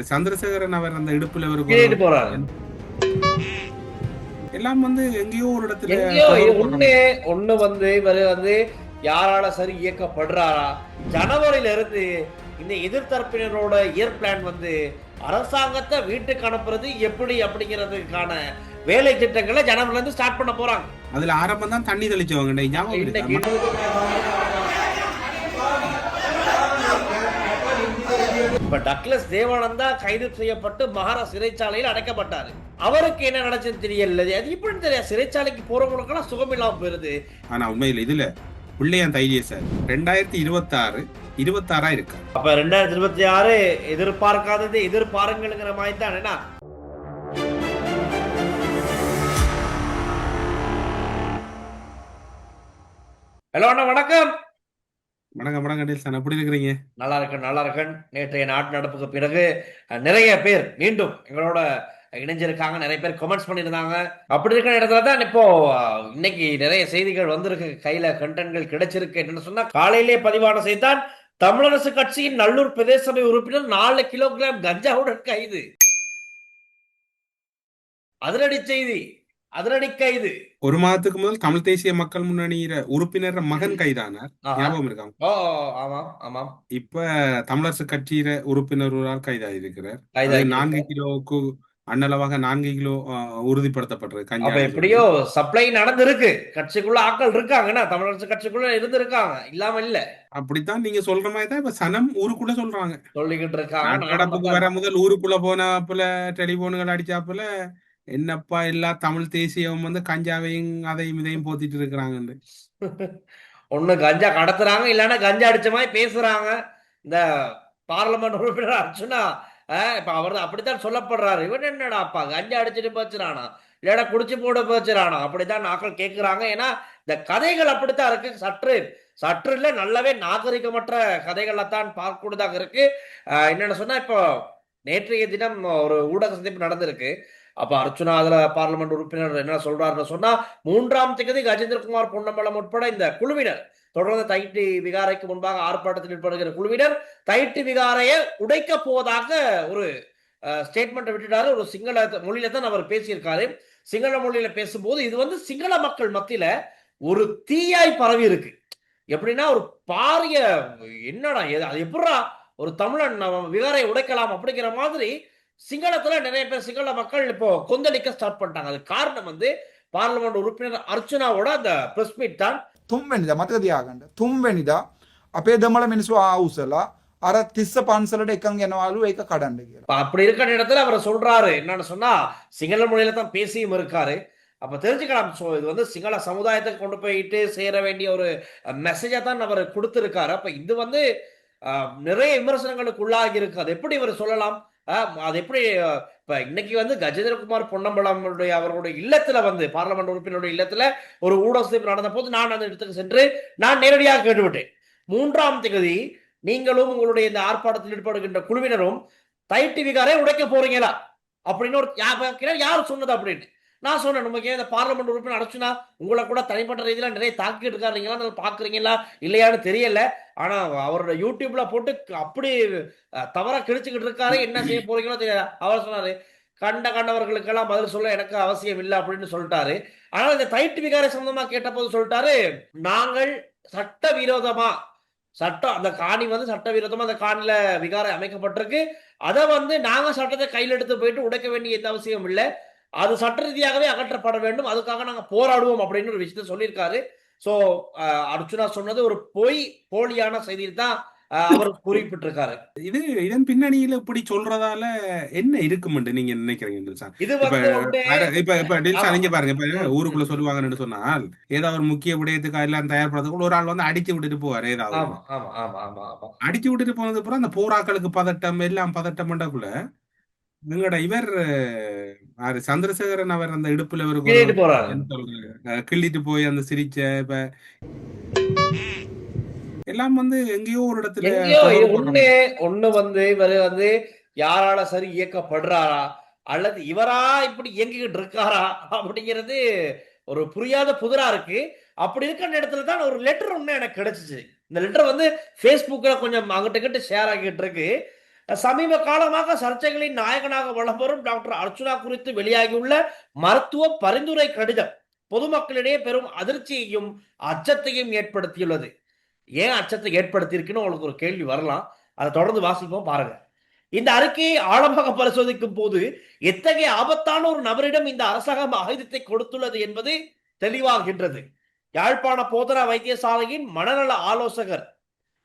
சந்திரசேகரன் அவர் அந்த இடுப்புல கீழிட்டு போறாரு. எல்லாம் எங்கேயோ ஒரு இடத்துல எங்கேயோ ஒண்ணு இவரு யாரால சரி இயக்கப்படுறாரா? ஜனவரியில இருந்து இந்த எதிர்த்தரப்பினரோட இயர் பிளான் அரசாங்கத்தை வீட்டுக்கு அனுப்புறது எப்படி அப்படிங்கிறதுக்கான வேலை திட்டங்களை ஜனவரில இருந்து ஸ்டார்ட் பண்ண போறாங்க. அதுல ஆரம்பம் தான் தண்ணி தெளிச்சவங்க. இப்ப டக்ளஸ் தேவானந்தா கைது செய்யப்பட்டு மகாரா சிறைச்சாலையில் அடைக்கப்பட்டாரு. அவருக்கு என்ன நடந்துச்சுன்னு தெரியல. அது இப்படி தெரியாது. சிறைச்சாலைக்கு போறவங்களுக்கெல்லாம் சுகம் இல்லாம போயிருது. ஆனா உண்மையில இதுல பிள்ளையான் தைரிய சார் 2026 இருக்கு. அப்ப 2026 எதிர்பார்க்காதது எதிர்பாருங்கிற மாதிரி தான். என்ன ஹலோ அண்ணா, வணக்கம். வணக்கம் எப்படி இருக்கிறீங்க? நல்லா இருக்கேன். நேற்றைய நாட்டு நடப்புக்கு பிறகு நிறைய பேர் மீண்டும் எங்களோட இணைஞ்சிருக்காங்க. நிறைய பேர் கமெண்ட்ஸ் பண்ணியிருந்தாங்க. அப்படி இருக்கிற இடத்துல தான் இப்போ இன்னைக்கு நிறைய செய்திகள் வந்திருக்கு. கையில கண்டென்ட்கள் கிடைச்சிருக்கு. என்னன்னு சொன்னா, காலையிலே பதிவான செய்தான், தமிழரசு கட்சியின் நல்லூர் பிரதேச சபை உறுப்பினர் 4 கிலோகிராம் கஞ்சாவுடன் கைது. அதிரடி செய்தி, அதிரடி கைது. ஒரு மாதத்துக்கு முதல் தமிழ் தேசிய மக்கள் முன்னணி உறுப்பினர் மகன் கைதானார். ஞாபகம் இருக்காங்க? இப்ப தமிழரசு கட்சியில உறுப்பினர் கைதாயிருக்கிறார். 4 கிலோவுக்கு அன்னளவாக 4 கிலோ உறுதிப்படுத்தப்பட்டிருக்கு. எப்படியோ சப்ளை நடந்திருக்கு. கட்சிக்குள்ள ஆட்கள் இருக்காங்கன்னா, தமிழரசு கட்சிக்குள்ள இருந்திருக்காங்க, இல்லாம இல்ல. அப்படித்தான் நீங்க சொல்ற மாதிரி தான் இப்ப சனம் ஊருக்குள்ள சொல்றாங்க, சொல்லிக்கிட்டு இருக்காங்க. நடப்புக்கு வர முதல் ஊருக்குள்ள போனாப்புல டெலிபோனுகள் அடிச்சாப்புல, என்னப்பா எல்லா தமிழ் தேசியம் கஞ்சாவையும் அதையும் இதையும் போத்திட்டு இருக்கிறாங்க. ஒண்ணு கஞ்சா கடத்துறாங்க, இல்லன்னா கஞ்சா அடிச்ச மாதிரி பேசுறாங்க. இந்த பார்லமெண்ட் உறுப்பினர் அர்ச்சுனா இப்ப அவர் அப்படித்தான் சொல்லப்படுறாரு. இவன் என்னடாப்பா கஞ்சா அடிச்சுட்டு போச்சுறானா, இல்லடா குடிச்சு போட போச்சுறானா, அப்படித்தான் நாக்கள் கேட்கிறாங்க. ஏன்னா இந்த கதைகள் அப்படித்தான் இருக்கு. சற்று இல்ல, நல்லாவே நாகரிகமற்ற கதைகள்லாம் பார்க்கக்கூடியதாக இருக்கு. என்னன்னு சொன்னா, இப்போ நேற்றைய தினம் ஒரு ஊடக சந்திப்பு நடந்திருக்கு. அப்ப அர்ச்சுனா அதுல பார்லிமெண்ட் உறுப்பினர் என்ன சொல்றாருன்னு சொன்னா, 3ஆம் தேதி கஜேந்திரகுமார் பொன்னம்பலம் உட்பட இந்த குழுவினர் தொடர்ந்து தைட்டி விகாரைக்கு முன்பாக ஆர்ப்பாட்டத்தில் ஈடுபடுகிற குழுவினர் தைட்டி விகாரையை உடைக்க போவதாக ஒரு ஸ்டேட்மெண்ட் விட்டுட்டாரு. ஒரு சிங்கள மொழியில தான் அவர் பேசியிருக்காரு. சிங்கள மொழியில பேசும்போது இது சிங்கள மக்கள் மத்தியில ஒரு தீயாய் பரவி இருக்கு. எப்படின்னா, ஒரு பாரிய என்னடா அது எப்படா ஒரு தமிழன் விகாரை உடைக்கலாம் அப்படிங்கிற மாதிரி சிங்களத்துல நிறைய பேர் சிங்கள மக்கள் இப்போ கொந்தளிக்க ஸ்டார்ட் பண்ணிட்டாங்க. அது காரணம் பார்லிமெண்ட் உறுப்பினர் අර්චනාவோட அந்த பிரஸ் மீட் தான். තුන්වෙනිදා මතක තියාගන්න. තුන්වෙනිදා අපේ දමල මිනිස්සු ආවුසලා අර තිස්ස පන්සලට එකන් යනවලු ඒක කඩන්න කියලා. அப்படி இருக்கிற இடத்துல அவர் சொல்றாரு. என்னன்னு சொன்னா, சிங்கள மொழியில தான் பேசியும் இருக்காரு. அப்ப தெரிஞ்சுக்கலாம். இது சிங்கள சமுதாயத்துக்கு கொண்டு போயிட்டு சேர வேண்டிய ஒரு மெசேஜா தான் அவர் கொடுத்திருக்காரு. அப்ப இது நிறைய விமர்சனங்களுக்கு உள்ளாகி இருக்கு. அது எப்படி இவர் சொல்லலாம்? அது எப்படி இப்ப இன்னைக்கு கஜேந்திரகுமார் பொன்னம்பலம் அவர்களுடைய இல்லத்துல பார்லிமெண்ட் உறுப்பினருடைய இல்லத்துல ஒரு ஊடக சந்திப்பு நடந்த போது நான் அந்த இடத்துக்கு சென்று நான் நேரடியாக கேட்டுவிட்டேன். 3ஆம் தேதி நீங்களும் உங்களுடைய இந்த ஆர்ப்பாட்டத்தில் ஈடுபடுகின்ற குழுவினரும் தைட்டி விகாரை உடைக்க போறீங்களா அப்படின்னு ஒரு யார் சொன்னது அப்படின்னு நான் சொன்னேன். நமக்கு இந்த பார்லிமெண்ட் உறுப்பினர் அர்ச்சுனா உங்களை கூட தனிப்பட்ட ரீதியில நிறைய தாக்கிட்டு இருக்காருங்களா, பாக்குறீங்களா இல்லையான்னு தெரியல. ஆனா அவரோட யூடியூப்ல போட்டு அப்படி தவறா கிழிச்சுக்கிட்டு இருக்காரு. என்ன செய்ய போறீங்களோ தெரியல. அவர் சொன்னாரு, கண்டவர்களுக்கெல்லாம் பதில் சொல்ல எனக்கு அவசியம் இல்லை அப்படின்னு சொல்லிட்டாரு. ஆனால் இந்த தைட்டு விகாரை சம்பந்தமா கேட்ட போது சொல்லிட்டாரு, நாங்கள் சட்டவிரோதமா அந்த காணி சட்டவிரோதமா அந்த காணில விகாரை அமைக்கப்பட்டிருக்கு. அதை நாங்க சட்டத்தை கையில் எடுத்து போயிட்டு உடைக்க வேண்டிய எந்த அவசியம் இல்லை. அது சட்ட ரீதியாகவே அகற்றப்பட வேண்டும். அதுக்காக நாங்க போராடுவோம் அப்படின்னு ஒரு விஷயத்த சொல்லியிருக்காரு. சோ அர்ச்சுனா சொன்னது ஒரு போலியான செய்தி தான் அவர் குறிப்பிட்டிருக்காரு. இதன் பின்னணியில இப்படி சொல்றதால என்ன இருக்குமென்று நீங்க நினைக்கிறீங்க? இப்ப பாருங்க, இப்ப ஊருக்குள்ள சொல்லுவாங்கன்னு சொன்னால், ஏதாவது ஒரு முக்கிய விடயத்துக்கு எல்லாம் தயார்படுறதுக்குள்ள ஒரு ஆள் அடிச்சு விட்டுட்டு போவாரு. ஏதாவது அடிச்சு விட்டுட்டு போனது அப்புறம் அந்த போராக்களுக்கு பதட்டம் எல்லாம் பதட்டம் பண்ணக்குள்ள எங்களோட இவர் சந்திரசேகரன் அவர் அந்த இடுப்புல கிள்ளிட்டு போய் அந்த சிரிச்ச இப்ப எல்லாம் எங்கேயோ ஒரு இடத்துல ஒண்ணு இவரு யாரால சரி இயக்கப்படுறாரா அல்லது இவரா இப்படி இயங்கிக்கிட்டு இருக்காரா அப்படிங்கிறது ஒரு புரியாத புதிரா இருக்கு. அப்படி இருக்கிற இடத்துல தான் ஒரு லெட்டர் ஒண்ணு எனக்கு கிடைச்சிச்சு. இந்த லெட்டர் Facebookல கொஞ்சம் அங்கிட்ட கிட்ட ஷேர் ஆகிட்டு இருக்கு. சமீப காலமாக சர்ச்சைகளின் நாயகனாக வலம் வரும் டாக்டர் அர்ச்சுனா குறித்து வெளியாகியுள்ள மருத்துவ பரிந்துரை கடிதம் பொதுமக்களிடையே பெரும் அதிர்ச்சியையும் அச்சத்தையும் ஏற்படுத்தியுள்ளது. ஏன் அச்சத்தை ஏற்படுத்தியிருக்குன்னு உங்களுக்கு ஒரு கேள்வி வரலாம். அதை தொடர்ந்து வாசிப்போம் பாருங்க. இந்த அறிக்கையை ஆழமாக பரிசோதிக்கும் போது எத்தகைய ஆபத்தான ஒரு நபரிடம் இந்த அரசாங்கம் ஆயுதத்தை கொடுத்துள்ளது என்பது தெளிவாகின்றது. யாழ்ப்பாண போதனா வைத்தியசாலையின் மனநல ஆலோசகர்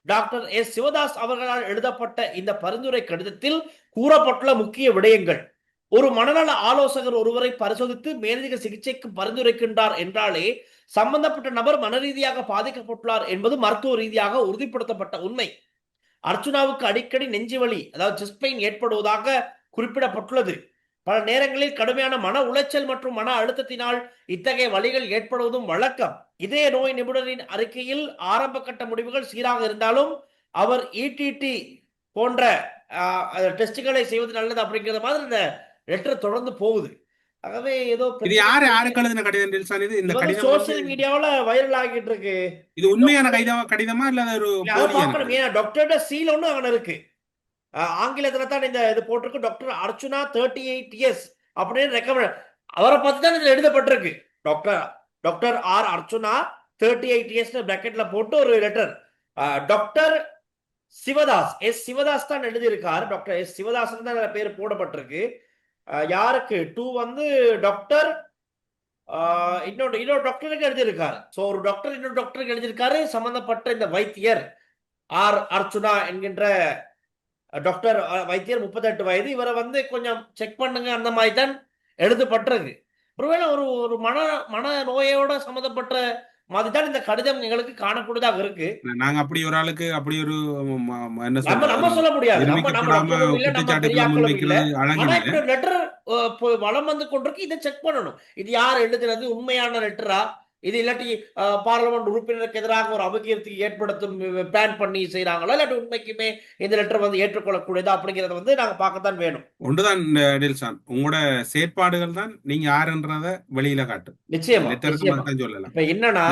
டாக்டர் எஸ் சிவதாஸ் அவர்களால் எழுதப்பட்ட இந்த பரிந்துரை கடிதத்தில் கூறப்பட்டுள்ள முக்கிய விடயங்கள். ஒரு மனநல ஆலோசகர் ஒருவரை பரிசோதித்து மேலதிக சிகிச்சைக்கு பரிந்துரைக்கின்றார் என்றாலே சம்பந்தப்பட்ட நபர் மனரீதியாக பாதிக்கப்பட்டுள்ளார் என்பது மருத்துவ ரீதியாக உறுதிப்படுத்தப்பட்ட உண்மை. அர்ச்சுனாவுக்கு அடிக்கடி நெஞ்சுவலி அதாவது செஸ்ட் பெயின் ஏற்படுவதாக குறிப்பிடப்பட்டுள்ளது. பல நேரங்களில் கடுமையான மன உளைச்சல் மற்றும் மன அழுத்தத்தினால் இத்தகைய வலிகள் ஏற்படுவதும் வழக்கம். இதய நோய் நிபுணரின் அறிக்கையில் ஆரம்ப கட்ட முடிவுகள் சீராக இருந்தாலும் அவர் இடிடி போன்ற டெஸ்டுகளை செய்வது நல்லது அப்படிங்கிற மாதிரி இந்த லெட்டர் தொடர்ந்து போகுது. ஆகவே ஏதோ இது யாருக்கு எழுதின கடிதம் டெல்சான்? இது இந்த கடிதம் சோசியல் மீடியாவுல வைரல் ஆகிட்டு இருக்கு. இது உண்மையான கடிதமா இல்ல ஒரு டாக்டரோட சீல் ஒண்ணு அங்க இருக்கு. ஆங்கிலத்துல தான் இந்த இது போட்டிருக்கு. டாக்டர் அர்ச்சுனா 38 years அப்படின்னு ரெக்கமெண்ட் அவரை பத்தி தான் இதுல எழுதப்பட்டிருக்கு. டாக்டர் ஆர் அர்ச்சுனா 38 years பிராக்கெட்ல போட்டு ஒரு லெட்டர். டாக்டர் சிவதாஸ் சிவதாஸ் தான் எழுதியிருக்காரு. டாக்டர் சிவதாஸ் தான் பேர் போடப்பட்டிருக்கு. யாருக்கு வந்து டாக்டர் இன்னொரு டாக்டருக்கு எழுதியிருக்காரு. சோ ஒரு டாக்டர் இன்னொரு டாக்டருக்கு எழுதியிருக்காரு. சம்பந்தப்பட்ட இந்த வைத்தியர் ஆர் அர்ச்சுனா என்கின்ற டாக்டர் வைத்தியர் 38 வயது. இவரை கொஞ்சம் செக் பண்ணுங்க அந்த மாதிரி தான் எழுதப்பட்டிருக்கு. ஒருவேளை ஒரு மன நோயோட சம்பந்தப்பட்ட மாதிரி தான் இந்த கடிதம் எங்களுக்கு காணக்கூடியதாக இருக்கு. நாங்க அப்படி ஒரு ஆளுக்கு அப்படி ஒரு நம்ம சொல்ல முடியாது. லெட்டர் வளம் வந்து கொண்டிருக்கு. இதை செக் பண்ணணும். இது யார் எழுதுறது, உண்மையான லெட்டரா, இது இல்லாட்டி பார்லிமெண்ட் உறுப்பினருக்கு எதிராக ஒரு அபகீர்த்திக்கு ஏற்படுத்தும் பேன் பண்ணி செய்யறாங்களா, இல்லாட்டி உண்மைக்குமே இந்த லெட்டர் ஏற்றுக்கொள்ளக்கூடியதா அப்படிங்கறத நாங்க பார்க்கத்தான் வேணும். ஒன்றுதான் டெல்சான், உங்களோட செயற்பாடுகள் தான் நீங்க யாருன்றத வெளியில காட்டு. நிச்சயமா சொல்லலாம். இப்ப என்னன்னா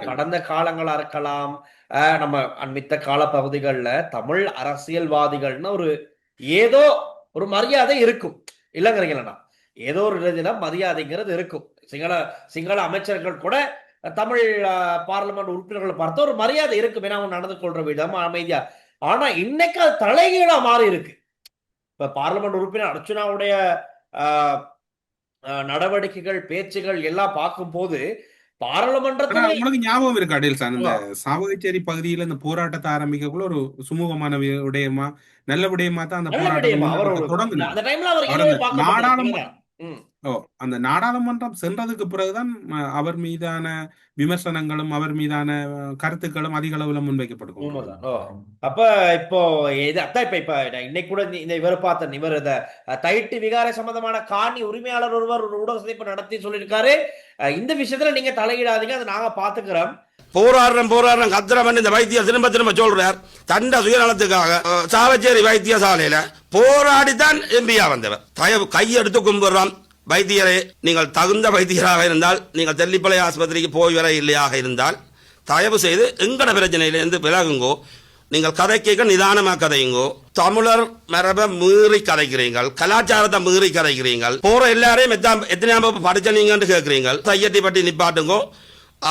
கடந்த காலங்களா இருக்கலாம், நம்ம அண்மித்த கால பகுதிகளில் தமிழ் அரசியல்வாதிகள்னு ஏதோ ஒரு மரியாதை இருக்கும் இல்லைங்கிறீங்களா? ஏதோ ஒரு ரீதியில மரியாதைங்கிறது இருக்கும். சிங்கள அமைச்சர்கள் கூட தமிழ் பார்லிமெண்ட் உறுப்பினர்களை பார்த்த ஒரு மரியாதை இருக்கும். ஏன்னா அவங்க நடந்து கொள்ற விதம் அமைதியா. ஆனா இன்னைக்கு அது தலைகீழா மாறி இருக்கு. இப்ப பார்லிமெண்ட் உறுப்பினர் அர்ச்சுனாவுடைய நடவடிக்கைகள், பேச்சுகள் எல்லாம் பார்க்கும் போது பாராளுமன்றத்துல உங்களுக்கு ஞாபகம் இருக்கு அடேல்சான், இந்த சாவகச்சேரி பகுதியில இந்த போராட்டத்தை ஆரம்பிக்கக்குள்ள ஒரு சுமூகமான விடயமா நல்ல விடயமா தான் அந்த போராட்டம் தொடங்குது. அந்த நாடாளுமன்றம் சென்றதுக்கு பிறகுதான் அவர் மீதான விமர்சனங்களும் அவர் மீதான கருத்துக்களும் அதிக அளவுல முன்வைக்கப்படும். அப்ப இப்போ இப்ப இன்னைக்கு கூட இந்த இவர் பார்த்த இவர் இந்த தைட்டு விகார சம்பந்தமான காணி உரிமையாளர் ஒருவர் ஒரு ஊடக சந்திப்பு நடத்தி சொல்லியிருக்காரு, இந்த விஷயத்துல நீங்க தலையிடாதீங்க, அதை நாங்க பாத்துக்கிறோம். போராடுறோம் கத்திரம் இந்த வைத்தியர் திரும்ப சொல்றார். தண்ட சுயநலத்துக்காக சாவச்சேரி வைத்தியசாலையில போராடித்தான் எம்பியா வந்தவர். கையெடுத்து கும்பிடுறோம், வைத்தியரை நீங்கள் தகுந்த வைத்தியராக இருந்தால், நீங்கள் தெல்லிப்பளை ஆஸ்பத்திரிக்கு போய் வர இல்லையாக இருந்தால் தயவு செய்து எங்கட பிரச்சனையிலிருந்து விலகுங்கோ. நீங்கள் கதை கேட்க நிதானமாக கதையுங்கோ. தமிழர் மரபை மீறி கதைக்கிறீங்கள், கலாச்சாரத்தை மீறி கதைக்கிறீங்கள். போற எல்லாரையும் எத்தனை படிச்ச நீங்க கேட்கிறீங்கள். தையட்டி பட்டி நிப்பாட்டுங்கோ,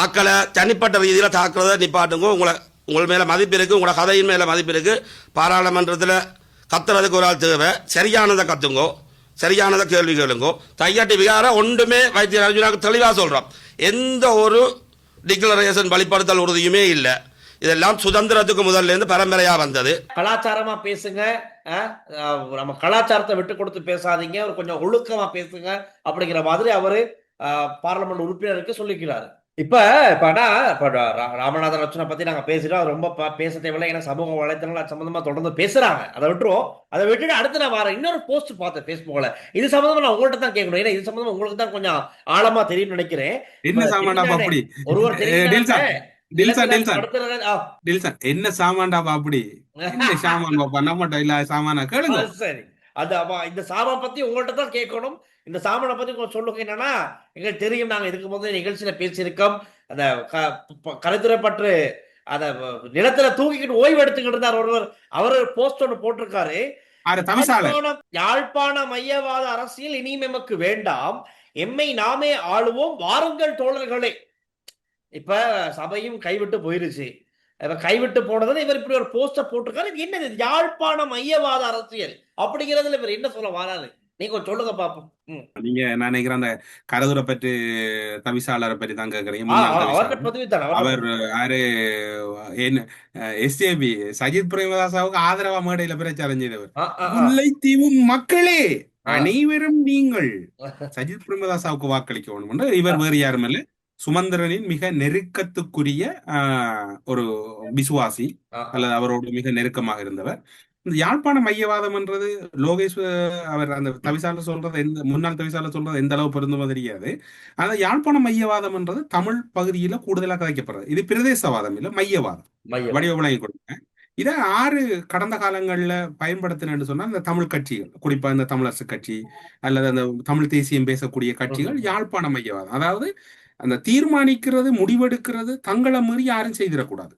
ஆக்களை தனிப்பட்ட ரீதியில் தாக்குறத நிப்பாட்டுங்கோ. உங்கள் மேல மதிப்பு இருக்கு, உங்களோட கதையின் மேல மதிப்பு இருக்கு. பாராளுமன்றத்தில் கத்துறதுக்கு ஒரு ஆள் தேவை. சரியானதை கத்துங்கோ, சரியானதை கேள்வி கேளுங்கோ. தையாட்டி விகார ஒன்றுமே வைத்தியர் அர்ஜுனாவுக்கு தெளிவாக சொல்றோம், எந்த ஒரு டிக்ளரேஷன் வழிபடுத்தல் உறுதியுமே இல்லை. இதெல்லாம் சுதந்திரத்துக்கு முதல்ல இருந்து பரம்பரையா வந்தது. கலாச்சாரமா பேசுங்க, நம்ம கலாச்சாரத்தை விட்டு கொடுத்து பேசாதீங்க, ஒரு கொஞ்சம் ஒழுக்கமா பேசுங்க அப்படிங்கிற மாதிரி அவரு பார்லிமெண்ட் உறுப்பினருக்கு சொல்லிக்கிறாரு. இப்ப ராமநாதன் அர்ச்சுனா பத்தி நாங்க பேசுறோம், ரொம்ப பேச தேவையில்லை, ஏன்னா சமூக வலைத்தளங்கள் சம்பந்தமா தொடர்ந்து பேசுறாங்க. அதை விட்டுருவோம். அதை விட்டுட்டு அடுத்து நான் வரேன், இன்னொரு போஸ்ட் பார்த்தேன் Facebookல. இது சம்பந்தமா நான் உங்கள்கிட்ட தான் கேட்கணும், ஏன்னா இது சம்பந்தமா உங்களுக்கு தான் கொஞ்சம் ஆழமா தெரியும் நினைக்கிறேன். ஒருவர் என்ன சாமான்டா அப்படி சாமானா கேளுங்க. சரி, அது இந்த சாமான் பத்தி உங்கள்கிட்ட தான் கேட்கணும். இந்த சாமானை பத்தி கொஞ்சம் சொல்லுங்க. என்னன்னா, எங்களுக்கு தெரியும், நாங்க இதுக்கு முதல்ல நிகழ்ச்சியில பேசியிருக்கோம். அந்த கலைத்துறைப்பற்று அந்த நிலத்துல தூக்கிக்கிட்டு ஓய்வு எடுத்துக்கிட்டு இருந்தார் ஒருவர். அவர் போஸ்ட் ஒன்று போட்டிருக்காரு. தவிசாளர் யாழ்ப்பாண மையவாத அரசியல் இனியும் எமக்கு வேண்டாம், எம்மை நாமே ஆளுவோம், வாருங்கள் தோழர்களே. இப்ப சபையும் கைவிட்டு போயிருச்சு. இப்ப கைவிட்டு போனதுல இவர் இப்படி ஒரு போஸ்டர் போட்டிருக்காரு. இது என்னது? யாழ்ப்பாண மையவாத அரசியல் அப்படிங்கிறதுல இவர் என்ன சொல்ல வராரு? நீங்க கொஞ்சம் சொல்லுங்க பாப்போம். நீங்க நான் நினைக்கிறேன் அந்த கரதுரை பற்றி தவிசாளரை பற்றி தான் கேட்கறீங்க. அவர் யாரு எஸ்ஏபி சஜித் பிரேமதாசாவுக்கு ஆதரவா மேடையில பிரச்சாரம் செய்தவர். முல்லைத்தீவு மக்களே அனைவரும் நீங்கள் சஜித் பிரேமதாசாவுக்கு வாக்களிக்க வேண்டும் என்று இவர் வேறு யாரும் இல்லை, சுமந்திரனின் மிக நெருக்கத்துக்குரிய ஒரு விசுவாசி அல்லது அவரோடு மிக நெருக்கமாக இருந்தவர். இந்த யாழ்ப்பாண மையவாதம் என்றது லோகேஷ் அவர் அந்த தவிசாளர் சொல்றது முன்னாள் தவிசாளர் சொல்றது எந்த அளவு பொருந்துமோ தெரியாது. ஆனா யாழ்ப்பாண மையவாதம் என்றது தமிழ் பகுதியில கூடுதலாக கதைக்கப்படுறது. இது பிரதேசவாதம் இல்ல, மையவாதம். வடிவ விளங்கி கொடுங்க. இதை கடந்த காலங்கள்ல பயன்படுத்தினு சொன்னா இந்த தமிழ் கட்சிகள், குறிப்பா இந்த தமிழரசு கட்சி அல்லது அந்த தமிழ் தேசியம் பேசக்கூடிய கட்சிகள் யாழ்ப்பாண மையவாதம், அதாவது அந்த தீர்மானிக்கிறது முடிவெடுக்கிறது தங்களை மீறி யாரும் செய்திடக்கூடாது,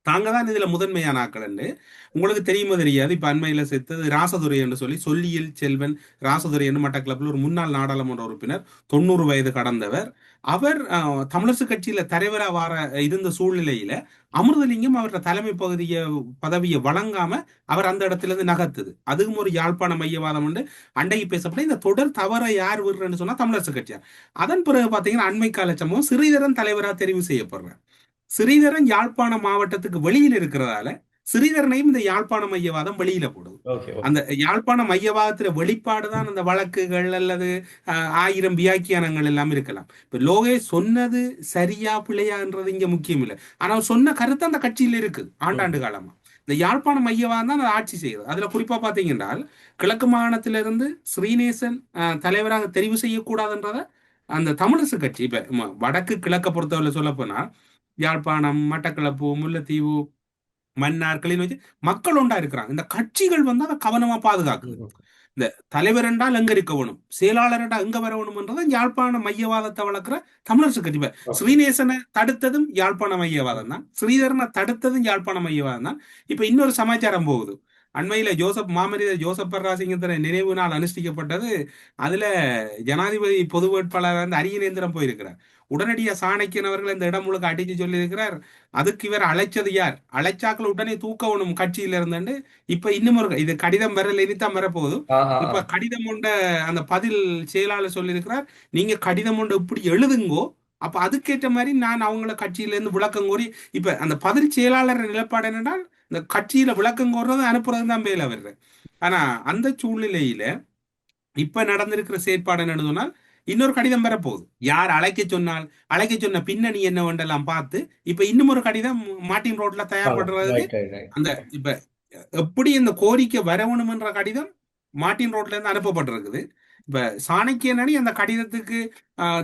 தாங்க தான் இதுல முதன்மையான ஆக்கள். உங்களுக்கு தெரியுமோ தெரியாது, இப்ப அண்மையில சேர்த்தது ராசதுரை என்று சொல்லி சொல்லியல் செல்வன் ராசதுரை என்று மட்டக்களப்பில் ஒரு முன்னாள் நாடாளுமன்ற உறுப்பினர், 90 வயது கடந்தவர். அவர் தமிழரசு கட்சியில தலைவரா இருந்த சூழ்நிலையில அமிர்தலிங்கம் அவரோட தலைமை பதவியை வழங்காம அவர் அந்த இடத்துல இருந்து நகர்த்துது. அதுவும் ஒரு யாழ்ப்பாண மையவாதம் உண்டு. அண்டைக்கு பேசப்பட்ட இந்த தொடர் தவற யார் விடுறன்னு சொன்னா தமிழரசு கட்சியா. அதன் பிறகு பாத்தீங்கன்னா அண்மை கால சம்பவம் ஸ்ரீதரன் தலைவரா தெரிவு செய்யப்படுறார். ஸ்ரீதரன் யாழ்ப்பாண மாவட்டத்துக்கு வெளியில் இருக்கிறதால ஸ்ரீதரனையும் இந்த யாழ்ப்பாண மையவாதம் வெளியில போடுது. அந்த யாழ்ப்பாண மையவாதத்துல வெளிப்பாடுதான் அந்த வழக்குகள் அல்லது 1000 வியாக்கியானங்கள் எல்லாம் இருக்கலாம். இப்ப லோகேஷ் சொன்னது சரியா பிள்ளையான்றது இங்க முக்கியம் இல்லை, ஆனா சொன்ன கருத்து அந்த கட்சியில இருக்கு ஆண்டாண்டு காலமா. இந்த யாழ்ப்பாண மையவாதம் தான் அதை ஆட்சி செய்யுது. அதுல குறிப்பா பாத்தீங்கன்னா கிழக்கு மாகாணத்திலிருந்து ஸ்ரீநேசன் தலைவராக தெரிவு செய்யக்கூடாதுன்றத அந்த தமிழரசு கட்சி, இப்ப வடக்கு கிழக்க பொறுத்தவரை சொல்ல போனா யாழ்ப்பாணம், மட்டக்களப்பு, முல்லைத்தீவு, மன்னார், கிளிநொச்சி மக்கள் ஒன்றா இருக்கிறாங்க. இந்த கட்சிகள் வந்து அதை கவனமா பாதுகாக்குது. இந்த தலைவர் என்றால் எங்க இருக்க வேணும், செயலாளர் என்றால் எங்க வர வேணும்ன்றதை யாழ்ப்பாண மையவாதத்தை வளர்க்கிற தமிழரசு கட்சி. ஸ்ரீநேசனை தடுத்ததும் யாழ்ப்பாண மையவாதம் தான், ஸ்ரீதரனை தடுத்ததும் யாழ்ப்பாண மையவாதம் தான். இப்ப இன்னொரு சமாச்சாரம் போகுது. அண்மையில மாமனிதர் ஜோசப் பர்ராசிங்கத்தின நினைவு நாள் அனுஷ்டிக்கப்பட்டது. அதுல ஜனாதிபதி பொது வேட்பாளர் வந்து அரியநேந்திரம் போயிருக்கிறார். உடனடியா சாணக்கியன் அவர்கள் இந்த இடம் முழுக்க அடிச்சு சொல்லி இருக்கிறார். அதுக்கு இவர் அழைச்சது யார், அழைச்சாக்கள் உடனே தூக்கணும் கட்சியில இருந்து. இப்ப இன்னும் ஒரு இது கடிதம் வரல, இனித்தான் வரப்போகுது. இப்ப கடிதம் கொண்ட அந்த பதில் செயலாளர் சொல்லி இருக்கிறார், நீங்க கடிதம் கொண்ட இப்படி எழுதுங்கோ, அப்ப அதுக்கேற்ற மாதிரி நான் அவங்கள கட்சியில இருந்து விளக்கம் கோரி. இப்ப அந்த பதில் செயலாளர் நிலப்பாடு என்னென்றால் இந்த கட்சியில விளக்கம் கோர்றது அனுப்புறது தான் மேல வருது. ஆனா அந்த சூழ்நிலையில இப்ப நடந்திருக்கிற செயற்பாடு என்னன்னு சொன்னால் இன்னொரு கடிதம் வரப்போகுது. யார் அழைக்க சொன்ன பின்னணி என்ன வேண்டெல்லாம் பார்த்து இப்ப இன்னும் ஒரு கடிதம் மார்ட்டின் ரோட்ல தயார்படுறதுக்கு அந்த இப்ப எப்படி இந்த கோரிக்கை வரவணும்ன்ற கடிதம் மார்ட்டின் ரோட்ல இருந்து அனுப்பப்பட்டிருக்குது. இப்ப சாணக்கியன் அணி அந்த கடிதத்துக்கு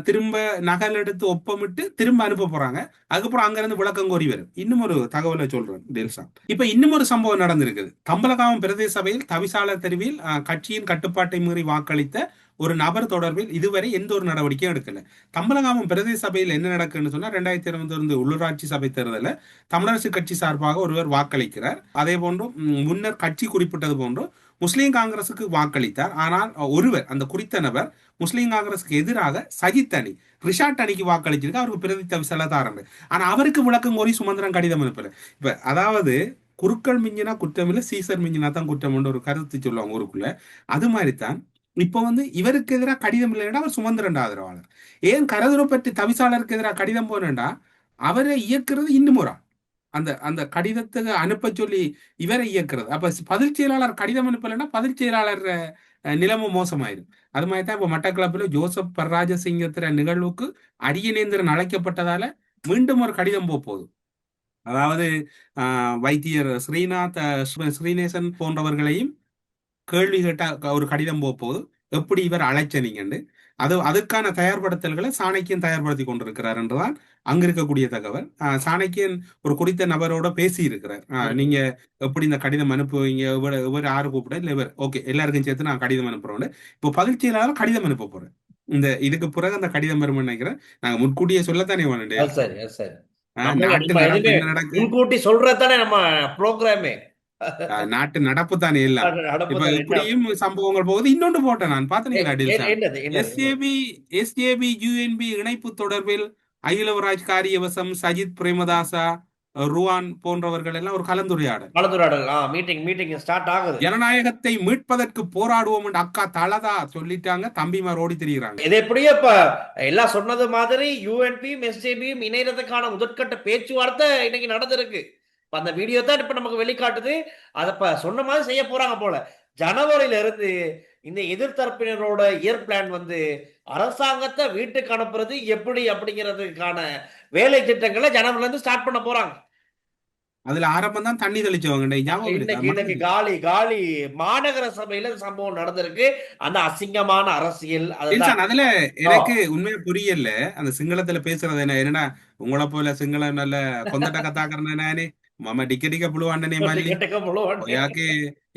திரும்ப நகல் எடுத்து ஒப்பமிட்டு திரும்ப அனுப்ப போறாங்க. அதுக்கப்புறம் அங்க இருந்து விளக்கம் கோரி வரும். இன்னும் ஒரு தகவலை சொல்றேன் டேல்சா. இப்ப இன்னும் ஒரு சம்பவம் நடந்திருக்குது. தம்பலகாமம் பிரதேச சபையில் தவிசாளர் தெரிவில் கட்சியின் கட்டுப்பாட்டை மீறி வாக்களித்த ஒரு நபர் தொடர்பில் இதுவரை எந்த ஒரு நடவடிக்கையும் எடுக்கல. தம்பலகாமம் பிரதேச சபையில் என்ன நடக்குன்னு சொன்னா 2022 உள்ளூராட்சி சபை தேர்தலில் தமிழரசு கட்சி சார்பாக ஒருவர் வாக்களிக்கிறார். அதே போன்று முன்னர் கட்சி குறிப்பிட்டது போன்று முஸ்லீம் காங்கிரசுக்கு வாக்களித்தார். ஆனால் ஒருவர், அந்த குறித்த நபர் முஸ்லீம் காங்கிரசுக்கு எதிராக சஜித் அணி ரிஷாட் அணிக்கு வாக்களிச்சிருக்கு. அவருக்கு பிரதி தவிசாளர். ஆனா அவருக்கு விளக்கம் கோரி சுமந்திரன் கடிதம் அனுப்பல. இப்ப அதாவது குருக்கள் மிஞ்சினா குற்றம் இல்லை, சீசர் மிஞ்சினா தான் குற்றம் ஒரு கருத்து சொல்லுவாங்க ஊருக்குள்ள. அது மாதிரித்தான் இப்ப வந்து இவருக்கு எதிராக கடிதம் இல்லைன்னா அவர் சுமந்திரன் ஆதரவாளர். ஏன் கரதுரை பற்றி தவிசாளருக்கு எதிராக கடிதம் போனேன்டா அவரை இயக்குறது இன்னும் ஒரு அந்த அந்த கடிதத்துக்கு அனுப்ப சொல்லி இவரை இயக்குறது. அப்ப பதில் செயலாளர் கடிதம் அனுப்பலைன்னா பதில் செயலாளர் நிலைமை மோசமாயிரும். அது மாதிரி தான் இப்ப மட்டக்களப்பில் ஜோசப் பர்ராஜசிங்கத்திர நிகழ்வுக்கு அரியநேந்திரன் அழைக்கப்பட்டதால மீண்டும் ஒரு கடிதம் போகுது. அதாவது வைத்தியர் ஸ்ரீநேசன் போன்றவர்களையும் கேள்வி கேட்டா ஒரு கடிதம் போகுது, எப்படி இவர் அழைச்சனீங்கன்னு. அதுக்கான தயார்படுத்தல்களை சாணக்கியன் தயார்படுத்தி கொண்டிருக்கிறார் என்றுதான் அங்க இருக்கக்கூடிய தகவல். சாணக்கியன் ஒரு குறித்த நபரோட பேசி இருக்கிறார். நீங்க எப்படி இந்த கடிதம் அனுப்புவீங்க, இவர் யாரு கூப்பிட இல்ல இவர் ஓகே எல்லாருக்கும் சேர்த்து நான் கடிதம் அனுப்புறோம். இப்போ பதில் செயலாளர் கடிதம் அனுப்ப போறேன். இந்த இதுக்கு பிறகு அந்த கடிதம் வரும்னு நினைக்கிறேன். நாங்க முன்கூட்டியே சொல்லத்தானே முன்கூட்டி சொல்றதானே நம்ம ப்ரோக்ராமே. நாட்டு நடப்பு தானே எல்லாம். இப்ப இப்படியும் சம்பவங்கள் போகுது. இன்னொன்று போட்டேன் நான் பாத்தீங்களா டில்ஷான், எஸ்ஜேபி யூஎன்பி இணைப்பு தொடர்பில் அகிலவராஜ் காரியவசம், சஜித் பிரேமதாசா, ருவான் போன்றவர்கள் எல்லாம் ஒரு கலந்துரையாடல் மீட்டிங் ஸ்டார்ட் ஆகுது. ஜனநாயகத்தை மீட்பதற்கு போராடுவோம் என்று அக்கா தலதா சொல்லிட்டாங்க. தம்பிமார் ஓடி திரிகிறாங்க. இது எப்படியோ இப்ப எல்லாம் சொன்னது மாதிரி யூஎன்பியும் எஸ்ஜேபியும் இணையறதுக்கான முதற்கட்ட பேச்சுவார்த்தை இன்னைக்கு நடந்திருக்கு. அந்த வீடியோ தான் இப்ப நமக்கு வெளிக்காட்டுது. அத இப்ப சொன்ன மாதிரி செய்ய போறாங்க போல. ஜனவரியில இருந்து இந்த எதிர்த்தரப்பினரோட இயர் பிளான் வந்து அரசாங்கத்தை வீட்டுக்கு அனுப்புறது எப்படி அப்படிங்கிறதுக்கான வேலை திட்டங்களை ஜனவரில இருந்து ஸ்டார்ட் பண்ண போறாங்க. அதுல ஆரம்பம் தான் தண்ணி தெளிச்சவங்க. இன்னைக்கு காலி மாநகர சபையில சம்பவம் நடந்திருக்கு. அந்த அசிங்கமான அரசியல் அதுல எனக்கு உண்மையா புரியல. அந்த சிங்களத்துல பேசுறது என்னன்னா, உங்களை போல சிங்களம் நல்ல கொந்தட்ட கத்தாக்குறேன் මම ටික ටික පුළුවන්න්නේ මල්ලි. ඔයාගේ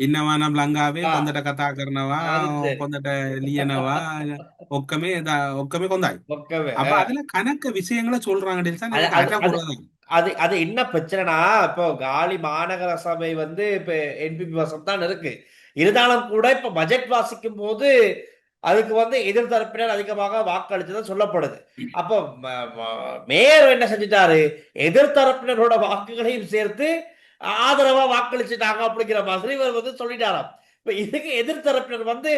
ඉන්නවා නම් ලංකාවේ කොන්දට කතා කරනවා, කොන්දට ලියනවා, ඔක්කොම කොන්දයි. அப்ப அதுல கணக்க விஷயங்களை சொல்றாங்க டில்சன். அது என்ன பிரச்சனைனா, இப்போ காலி மாநகர சபை வந்து இப்ப என்பிபி வசம் தான் இருக்கு. இருந்தாலும் கூட இப்ப பட்ஜெட் வாசிக்கும் போது அதுக்கு வந்து எதிர்த்தரப்பினர் அதிகமாக வாக்களிச்சதான் சொல்லப்படுது. அப்போ மேயர் என்ன செஞ்சிட்டாரு, எதிர்த்தரப்பினரோட வாக்குகளையும் சேர்த்து ஆதரவா வாக்களிச்சுட்டாங்க அப்படிங்கிற மாதிரி இவர் வந்து சொல்லிட்டாராம். இப்ப இதுக்கு எதிர்த்தரப்பினர் வந்து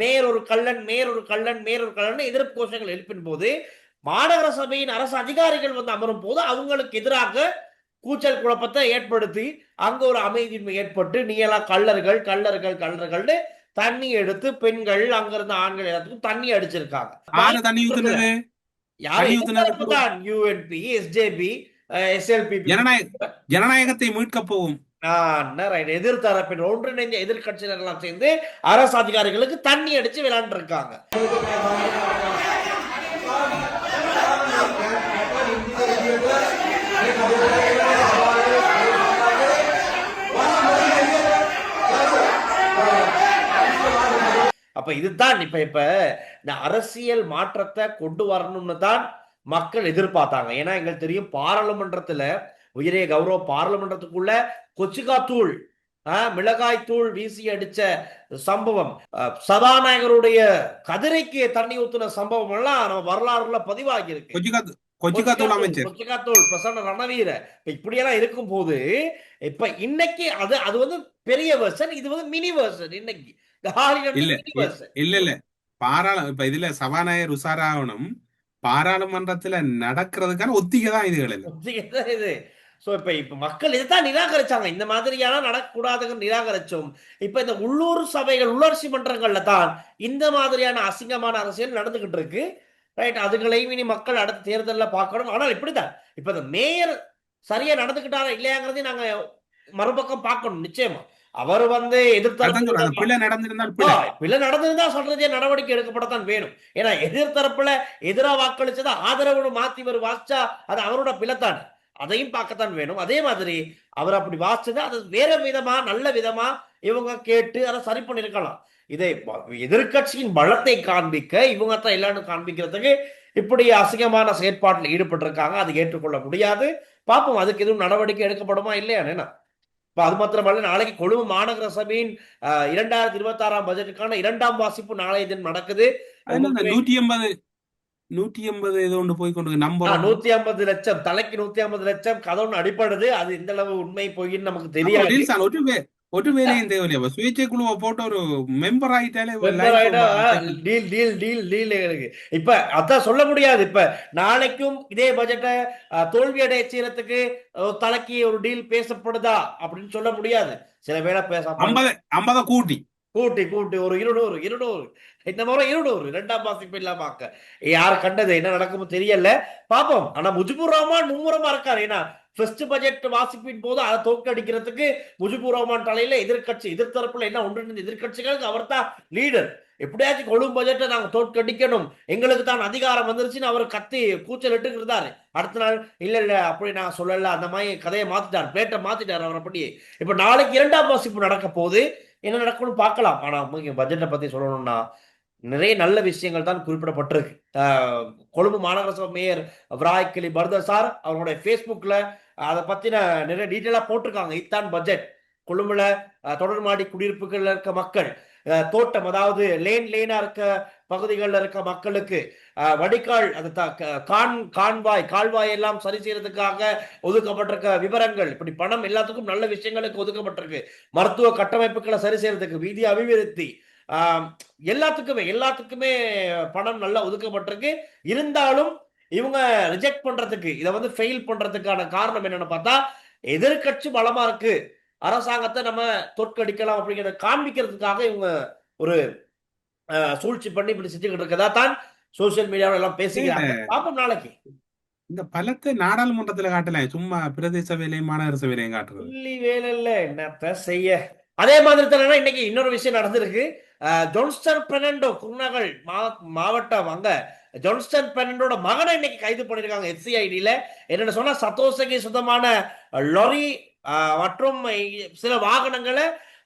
மேயர் ஒரு கள்ளன் எதிர்ப்பு கோஷங்கள் எழுப்பின் போது மாநகர சபையின் அரசு அதிகாரிகள் வந்து அமரும் போது அவங்களுக்கு எதிராக கூச்சல் குழப்பத்தை ஏற்படுத்தி அங்க ஒரு அமைதியின்மை ஏற்பட்டு, நீ எல்லாம் கள்ளர்கள்னு தண்ணி எடுத்து பெண்கள் அங்க இருந்த ஆண்கள் எல்லாத்துக்கும் தண்ணி அடிச்சிருக்காங்க. யூஎன்பி, எஸ்ஜேபி, எஸ்எல்பி ஜனநாயகத்தை மீட்க போகும் எதிர்த்தரப்பின் ஒன்றிணைந்த எதிர்கட்சியினர் எல்லாம் சேர்ந்து அரசு அதிகாரிகளுக்கு தண்ணி அடிச்சு விளையாண்டு இருக்காங்க. அப்ப இதுதான் இப்ப இந்த அரசியல் மாற்றத்தை கொண்டு வரணும்னு தான் மக்கள் எதிர்பார்த்தாங்க. ஏன்னா எங்களுக்கு தெரியும், பாராளுமன்றத்துல உயரிய கௌரவ பாராளுமன்றத்துக்குள்ள கொச்சிக்கா தூள், மிளகாய் தூள் வீசி அடிச்ச சம்பவம், சபாநாயகருடைய கதிரைக்கு தண்ணி ஊத்துன சம்பவம் எல்லாம் நம்ம வரலாறுல பதிவாகி இருக்கு. கொச்சிக்கா தூள் பிரசன்ன ரணவீர இப்படியெல்லாம் இருக்கும் போது இப்ப இன்னைக்கு அது வந்து பெரிய வெர்ஷன், இது வந்து மினி வெர்ஷன். இன்னைக்கு இல்ல இப்ப இதுல சபாநாயகர் உஷாராகணும். பாராளுமன்றத்துல நடக்கிறதுக்கான ஒத்திகை தான் இது. இப்ப மக்கள் இதைத்தான் நிராகரிச்சாங்க. இந்த மாதிரியான நடக்கூடாதுன்னு நிராகரிச்சோம். இப்ப இந்த உள்ளூர் சபைகள், உள்ளாட்சி மன்றங்கள்ல தான் இந்த மாதிரியான அசிங்கமான அரசியல் நடந்துகிட்டு இருக்கு. ரைட், அதுகளையும் இனி மக்கள் அடுத்த தேர்தலில் பார்க்கணும். ஆனால் இப்படிதான் இப்ப இந்த மேயர் சரியா நடந்துகிட்டாரா இல்லையாங்கிறதையும் நாங்க மறுபக்கம் பார்க்கணும். நிச்சயமா அவர் வந்து எதிர்த்தரப்பு பிள்ளை நடந்திருந்தா சொல்றதே நடவடிக்கை எடுக்கப்படத்தான் வேணும். ஏன்னா எதிர்த்தரப்புல எதிராக வாக்களிச்சதா ஆதரவு மாத்தி இவர் வாசிச்சா அது அவரோட பிள்ளைத்தான், அதையும் பார்க்கத்தான் வேணும். அதே மாதிரி அவர் அப்படி வாசிச்சது அது வேற விதமா நல்ல விதமா இவங்க கேட்டு அதை சரி பண்ணிருக்கலாம். இதை எதிர்கட்சியின் பலத்தை காண்பிக்க இவங்க தான் எல்லாரும் காண்பிக்கிறதுக்கு இப்படி அசிங்கமான செயற்பாட்டில் ஈடுபட்டு இருக்காங்க. அது ஏற்றுக்கொள்ள முடியாது. பார்ப்போம் அதுக்கு எதுவும் நடவடிக்கை எடுக்கப்படுமா இல்லையா. அது மாத்திரமல்ல, நாளைக்கு கொழும்பு மாநகர சபையின் 2026 பட்ஜெட்டுக்கான 2ஆம் வாசிப்பு நாளைய தினம் நடக்குது. 180 ஏதோ ஒன்று போய் கொண்டு 150 லட்சம் தலைக்கு 150 லட்சம் கதை ஒன்று அடிப்படுது. அது இந்த அளவு உண்மை பொய்ன்னு நமக்கு தெரியாது. ஒரு வேலையும் தேவையில்லை. சுயேட்சை குழுவை போட்டு ஒரு மெம்பர் ஆயிட்டாலே இப்ப அதான் சொல்ல முடியாது. இப்ப நாளைக்கும் இதே பட்ஜெட்டை தோல்வி அடைய செய்யறதுக்கு தலைக்கு ஒரு டீல் பேசப்படுதா அப்படின்னு சொல்ல முடியாது. சில வேளை பேச 50 கூட்டி ஒரு 200 இந்த முறை 200 2ஆம் வாசிப்பு இல்லாம யாரு கண்டது என்ன நடக்குமோ தெரியல, பாப்போம். ஆனா முஜிபுர் ரஹ்மான் மும்முரமா இருக்காரு. ஏன்னா ஃபர்ஸ்ட் பட்ஜெட் வாசிப்பின் போது அதை தோற்கடிக்கிறதுக்கு முஜிபுர் ரஹ்மான் தலையில எதிர்த்தரப்புல என்ன ஒன்றிணைந்த எதிர்கட்சிகளுக்கு அவர் தான் லீடர். எப்படியாச்சும் கொழும்பு பட்ஜெட்டை நாங்க தோற்கடிக்கணும், எங்களுக்கு தான் அதிகாரம் வந்துருச்சுன்னு அவர் கத்தி கூச்சல் இட்டு இருந்தாரு. அடுத்த நாள் இல்ல அப்படி நான் சொல்லல, அந்த மாதிரி கதையை மாத்திட்டார், பிளேட்டை மாத்திட்டார் அவர். அப்படியே இப்ப நாளைக்கு 2ஆம் வாசிப்பு நடக்க போது என்ன நடக்கும்னு பார்க்கலாம். ஆனா பட்ஜெட்டை பத்தி சொல்லணும்னா நிறைய நல்ல விஷயங்கள் தான் குறிப்பிடப்பட்டிருக்கு. கொழும்பு மாநகர சபை மேயர் விராய்கலி பர்தர் சார் அவருடைய பேஸ்புக்ல அதை பத்தின நிறைய டீட்டெயிலா போட்டிருக்காங்க. இத்தான் பட்ஜெட் கொழும்புல தொடர்மாடி குடியிருப்புகள்ல இருக்க மக்கள், தோட்டம் அதாவது லேனா இருக்க பகுதிகளில் இருக்க மக்களுக்கு வடிகால் அந்த கால்வாய் எல்லாம் சரி செய்யறதுக்காக ஒதுக்கப்பட்டிருக்க விவரங்கள், இப்படி பணம் எல்லாத்துக்கும் நல்ல விஷயங்களுக்கு ஒதுக்கப்பட்டிருக்கு. மருத்துவ கட்டமைப்புகளை சரி செய்யறதுக்கு, வீதி அபிவிருத்தி, எல்லாத்துக்குமே பணம் நல்லா ஒதுக்கப்பட்டிருக்கு. இருந்தாலும் இவங்க ரிஜெக்ட் பண்றதுக்கு, இதை வந்து ஃபெயில் பண்றதுக்கான காரணம் என்னன்னு பார்த்தா, எதிர்கட்சி பலமா இருக்கு, அரசாங்கத்தை நம்ம தோற்கடிக்கலாம் அப்படிங்கிறத காண்பிக்கிறதுக்காக இவங்க ஒரு சூழ்ச்சி பண்ணி இப்படி செஞ்சுக்கிட்டு இருக்கதா தான் சோசியல் மீடியாவில் எல்லாம் பேசுகிறாங்க. பாப்போம் நாளைக்கு. இந்த பலத்தை நாடாளுமன்றத்துல காட்டலாம், சும்மா பிரதேச வேலையும் மாநகர சபையிலையும் காட்டுறது புள்ளி வேலை இல்ல, என்னத்த செய்ய. அதே மாதிரி தானே இன்னைக்கு இன்னொரு விஷயம் நடந்திருக்கு. ஜோன்ஸ்டன் பெர்னாண்டோ குருநகல் மாவட்டம், அங்க ஜோன்ஸ்டன் பெர்னாண்டோட மகனை இன்னைக்கு கைது பண்ணிருக்காங்க எஃப்சிஐடியில. என்னன்னு சொன்னா, சத்தோசைக்கு சொந்தமான லாரி மற்றும் சில வாகனங்களை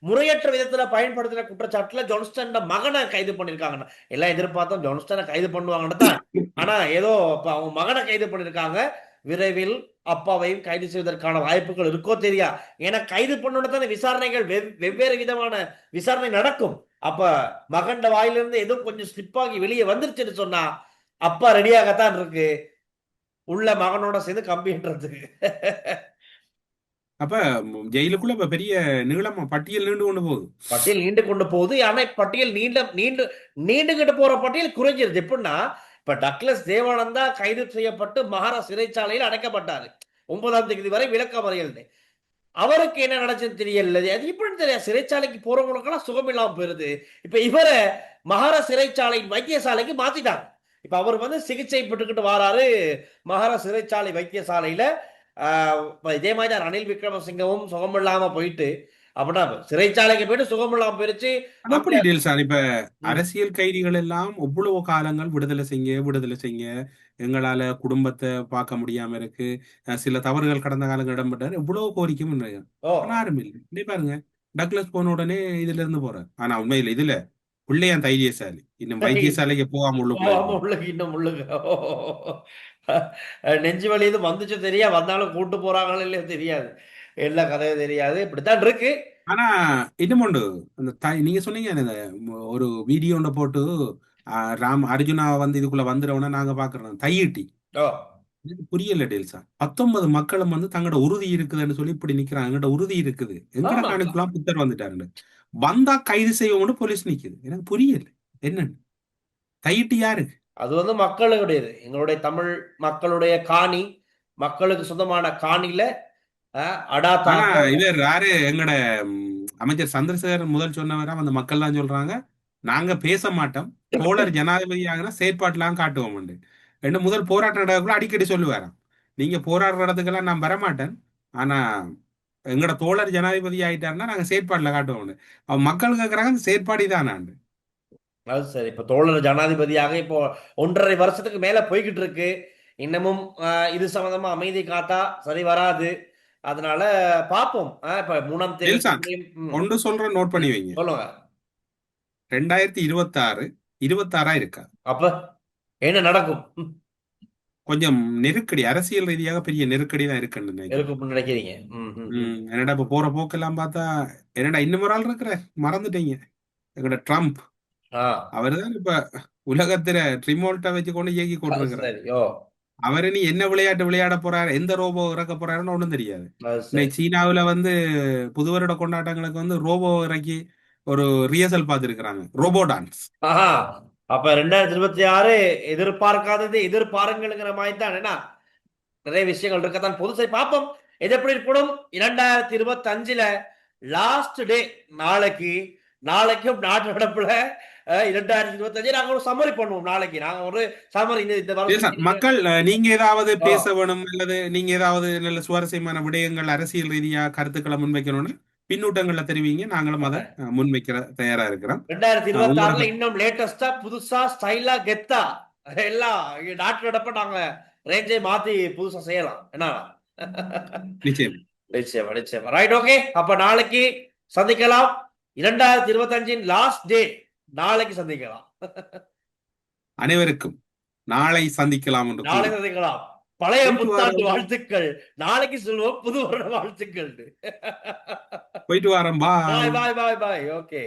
முறையற்ற விதத்துல பயன்படுத்தின குற்றச்சாட்டுல ஜோன்ஸ்டன் மகனை கைது பண்ணிருக்காங்க. எல்லாம் எதிர்பார்த்தோம் ஜோன்ஸ்டனை கைது பண்ணுவாங்கன்னு தான். ஆனா ஏதோ அவங்க மகனை கைது பண்ணிருக்காங்க. விரைவில் அப்பாவையும் கைது செய்வதற்கான வாய்ப்புகள் இருக்கோ தெரியா. ஏன்னா கைது பண்ண விசாரணைகள் வெவ்வேறு விதமான விசாரணை நடக்கும். அப்ப மகண்ட வாயிலிருந்து எதுவும் கொஞ்சம் ஸ்லிப்பாகி வெளியே வந்துருச்சுன்னு சொன்னா அப்பா ரெடியாகத்தான் இருக்கு உள்ள மகனோட சேர்ந்து கம்பின்றதுக்கு. அப்ப ஜெயிலுக்குள்ள இப்ப பெரிய நீளமா பட்டியல் நீண்டு கொண்டு போகுது. பட்டியல் நீண்டு கொண்டு போகுது. ஆனா பட்டியல் நீண்டுகிட்டு போற பட்டியல் குறைஞ்சிருது. எப்படின்னா, இப்ப டக்ளஸ் தேவானந்தா கைது செய்யப்பட்டு மகாரா சிறைச்சாலையில் அடைக்கப்பட்டாரு. 9ஆம் தேதி வரை விளக்கமறியல். அவருக்கு என்ன நடச்சுன்னு தெரியல. அது இப்படி தெரியாது. சிறைச்சாலைக்கு போறவங்களுக்கெல்லாம் சுகம் இல்லாம போயிருது. இப்ப இவரை மகாரா சிறைச்சாலை வைத்தியசாலைக்கு மாத்திட்டாங்க. இப்ப அவர் வந்து சிகிச்சை பெற்றுக்கிட்டு வராரு மகாரா சிறைச்சாலை வைத்தியசாலையில. இதே மாதிரி ரணில் விக்ரமசிங்கவும் சுகம் இல்லாம போயிட்டு, அப்படின்னா சிறைச்சாலைக்கு போயிட்டு சுகம் இல்லாம போயிருச்சு. அப்படி இப்ப அரசியல் கைதிகள் எல்லாம் எவ்வளவு காலங்கள் விடுதலை செய்ய எங்களால குடும்பத்தை பார்க்க முடியாம இருக்கு, சில தவறுகள் கடந்த காலங்கள் இடம்பெற்றாரு, எவ்வளவு கோரிக்கையும் யாரும் இல்லை. பாருங்க, டக்ளஸ் போன உடனே இதுல இருந்து போறாரு. ஆனா உண்மையில இதுல பிள்ளையான் தைரியசாலி, இன்னும் வைத்தியசாலைக்கு போகாம இன்னும் நெஞ்சு வலி இது வந்துச்சு தெரியா, வந்தாலும் கூட்டு போறாங்களோ இல்லையோ தெரியாது, எல்லா கதையும் தெரியாது. இப்படித்தான் இருக்கு. ஆனா இன்னும் உண்டு, அந்த நீங்க சொன்னீங்க ஒரு வீடியோ ஒன்றை போட்டு அர்ஜுனா வந்து இதுக்குள்ள வந்துடுறவன நாங்க பாக்குறோம் தையிட்டி. புரியல டேல்சா, 19 மக்களும் வந்து தங்களோட உறுதி இருக்குதுன்னு சொல்லி இப்படி நிக்கிறாங்க. எங்கள்ட உறுதி இருக்குது, எங்கட காணிக்குலாம் புத்தர் வந்துட்டாருன்னு வந்தா கைது செய்வோம்னு போலீஸ் நிக்குது. எனக்கு புரியல என்னன்னு. தையிட்டி யாரு? அது வந்து மக்களுடையது, எங்களுடைய தமிழ் மக்களுடைய காணி, மக்களுக்கு சொந்தமான காணில இவர் யாரு? எங்கட அமைச்சர் சந்திரசேகர் முதல் சொன்னவரா அந்த மக்கள் தான் சொல்றாங்க, நாங்க பேச மாட்டோம், தோழர் ஜனாதிபதி ஆகினா செயற்பாட்டுலாம் காட்டுவோம் ரெண்டு முதல் போராட்டம் நடக்குள்ள அடிக்கடி சொல்லுவாராம், நீங்க போராடுற இடத்துக்கெல்லாம் நான் வரமாட்டேன், ஆனா எங்கட தோழர் ஜனாதிபதி ஆயிட்டாருன்னா நாங்க செயற்பாட்டுல காட்டுவோம். அவன் மக்கள் கேட்கறாங்க அந்த செயற்பாடு தான். அது சரி. இப்ப தோழர் ஜனாதிபதியாக இப்போ 1.5 வருஷத்துக்கு மேல போய்கிட்டு இருக்கு. இன்னமும் இது சம்பந்தமா அமைதி காத்தா சரி வராது. அதனால பாப்போம். இப்ப 3ஆம் தேதி ஒன்று சொல்ற நோட் பண்ணி வைங்க. சொல்லுங்க. 2026 இருக்கா? அப்ப என்ன நடக்கும்? கொஞ்சம் நெருக்கடி, அரசியல் ரீதியாக பெரிய நெருக்கடி தான் இருக்குன்னு நினைக்கிறீங்க? என்னடா இப்ப போற போக்கெல்லாம் பார்த்தா, என்னடா இன்னும் ஒரு ஆள் இருக்கிற மறந்துட்டீங்க, எங்கட ட்ரம்ப். அவருதான் இப்ப உலகத்துல ரிமோட்டை வச்சு கொண்டு இயக்கி கொண்டிருக்கிறார். அவரு நீ என்ன விளையாட்டு விளையாட போறாரு, எந்த ரோபோ இறக்க போறாருன்னு ஒண்ணும் தெரியாது. சீனாவுல வந்து புது வருட கொண்டாட்டங்களுக்கு வந்து ரோபோ இறக்கி ஒரு ரிஹர்சல் பார்த்துருக்காங்க, ரோபோ டான்ஸ். அப்ப 2026 எதிர்பார்க்காதது எதிர்பாருங்கிற மாதிரி தான். என்ன நிறைய விஷயங்கள் இருக்கத்தான் பொது. சரி பார்ப்போம் எது எப்படி இருக்கணும். 2025 லாஸ்ட் டே நாளைக்கும் நாட்டு நடப்புல 2025 நாங்க ஒரு சம்மரி பண்ணுவோம். நாளைக்கு நாங்க ஒரு சம்மரி. இந்த மக்கள் நீங்க ஏதாவது பேச வேணும் அல்லது நீங்க ஏதாவது நல்ல சுவாரஸ்யமான விடயங்கள் அரசியல் ரீதியா கருத்துக்களை முன்வைக்கணும்னு பின்னூட்டங்கள்ல தெரிவிங்க, நாங்களும் அதை முன்வைக்கிற தயாரா இருக்கிறோம். 2026 இன்னும் லேட்டஸ்டா புதுசா ஸ்டைலா கெத்தா எல்லாம் நாட்டு நடப்ப நாங்க ரேஞ்சை மாத்தி புதுசா செய்யலாம். என்ன நிச்சயமா. Right, okay. அப்ப நாளைக்கு சந்திக்கலாம். 2025 லாஸ்ட் டே நாளைக்கு சந்திக்கலாம். அனைவருக்கும் நாளை சந்திக்கலாம். பழைய போயிட்டு புத்தாண்டு வாரம். வாழ்த்துக்கள். நாளைக்கு சொல்லுவோம் புது வருட வாழ்த்துக்கள். போயிட்டு வாரம். பாய் பாய். பாய் பாய் பாய். ஓகே.